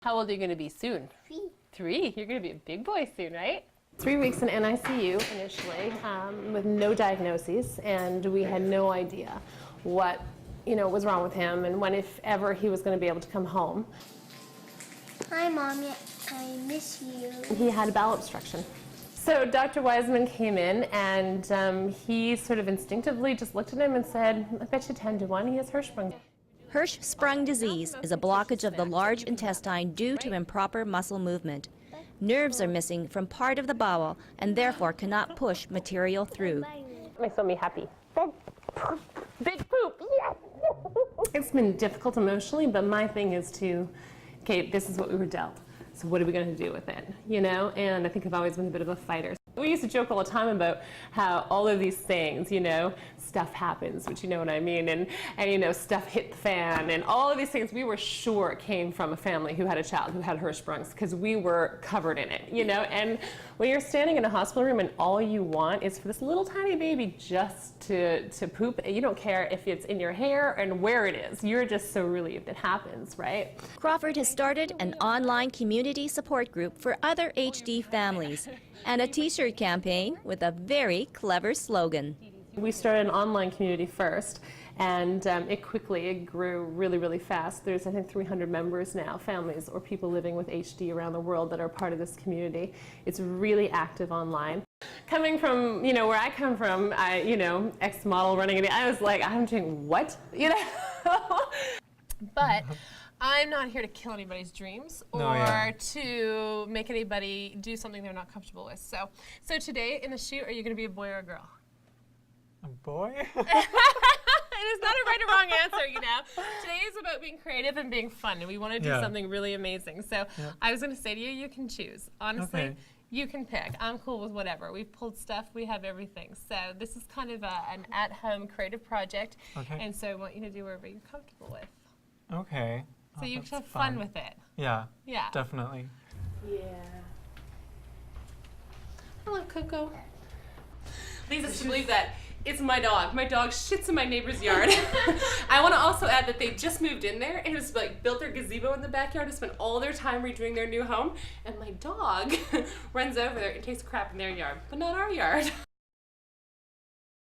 How old are you going to be soon? 3. 3? You're going to be a big boy soon, right? 3 weeks in NICU initially, with no diagnoses, and we had no idea what was wrong with him and when, if ever, he was going to be able to come home. Hi, Mommy. I miss you. He had bowel obstruction. So Dr. Wiseman came in, and he sort of instinctively just looked at him and said, I bet you 10 to 1 he has Hirschsprung. Hirschsprung disease is a blockage of the large intestine due to improper muscle movement. Nerves are missing from part of the bowel and therefore cannot push material through. Makes me happy. Big poop, yes! It's been difficult emotionally, but my thing is okay, this is what we were dealt. So what are we going to do with it, And I think I've always been a bit of a fighter. We used to joke all the time about how all of these things, stuff happens, which you know what I mean, and stuff hit the fan, and all of these things we were sure came from a family who had a child who had Hirschsprungs, because we were covered in it, And when you're standing in a hospital room and all you want is for this little tiny baby just to poop, you don't care if it's in your hair and where it is. You're just so relieved it happens, right? Crawford has started an online community support group for other HD families and a t-shirt campaign with a very clever slogan. We started an online community first, and it grew really, really fast. There's, I think, 300 members now, families or people living with HD around the world that are part of this community. It's really active online. Coming from, where I come from, ex-model running it, I was like, I'm doing what? But I'm not here to kill anybody's dreams or to make anybody do something they're not comfortable with. So today in the shoot, are you going to be a boy or a girl? A boy? It is not a right or wrong answer, Today is about being creative and being fun, and we want to do something really amazing. So I was going to say to you, you can choose. Honestly, you can pick. I'm cool with whatever. We've pulled stuff. We have everything. So this is kind of an at-home creative project, and so I want you to do whatever you're comfortable with. Okay. So you can have fun with it. Yeah. Yeah. Definitely. Yeah. Hello, Coco. Leads us to believe that it's my dog. My dog shits in my neighbor's yard. I want to also add that they just moved in there and just built their gazebo in the backyard and spent all their time redoing their new home. And my dog runs over there and takes a crap in their yard, but not our yard.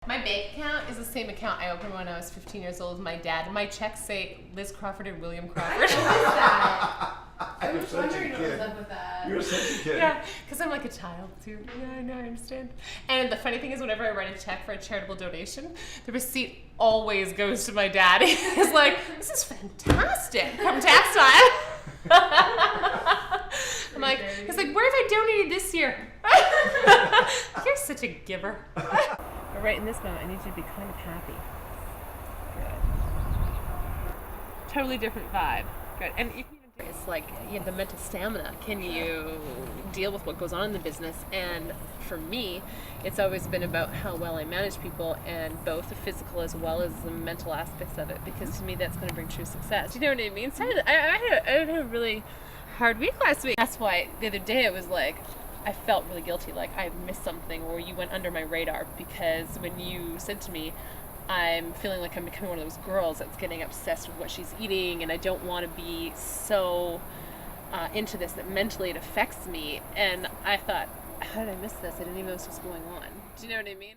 My bank account is the same account I opened when I was 15 years old with my dad. My checks say Liz Crawford and William Crawford. I was wondering what was up with that. You're such a kid. Yeah, because I'm like a child too. Yeah, I know, I understand. And the funny thing is, whenever I write a check for a charitable donation, the receipt always goes to my dad. He's like, this is fantastic. Come tax time. I'm like, he's like, where have I donated this year? You're such a giver. But right in this moment, I need you to be kind of happy. Good. Totally different vibe. Good. And you can even do it's like the mental stamina. Can you deal with what goes on in the business? And for me, it's always been about how well I manage people, and both the physical as well as the mental aspects of it, because to me that's going to bring true success. You know what I mean? So I had a really hard week last week. That's why the other day it was like, I felt really guilty, like I missed something, or you went under my radar, because when you said to me, I'm feeling like I'm becoming one of those girls that's getting obsessed with what she's eating, and I don't want to be so into this that mentally it affects me. And I thought, how did I miss this? I didn't even know this was going on. Do you know what I mean?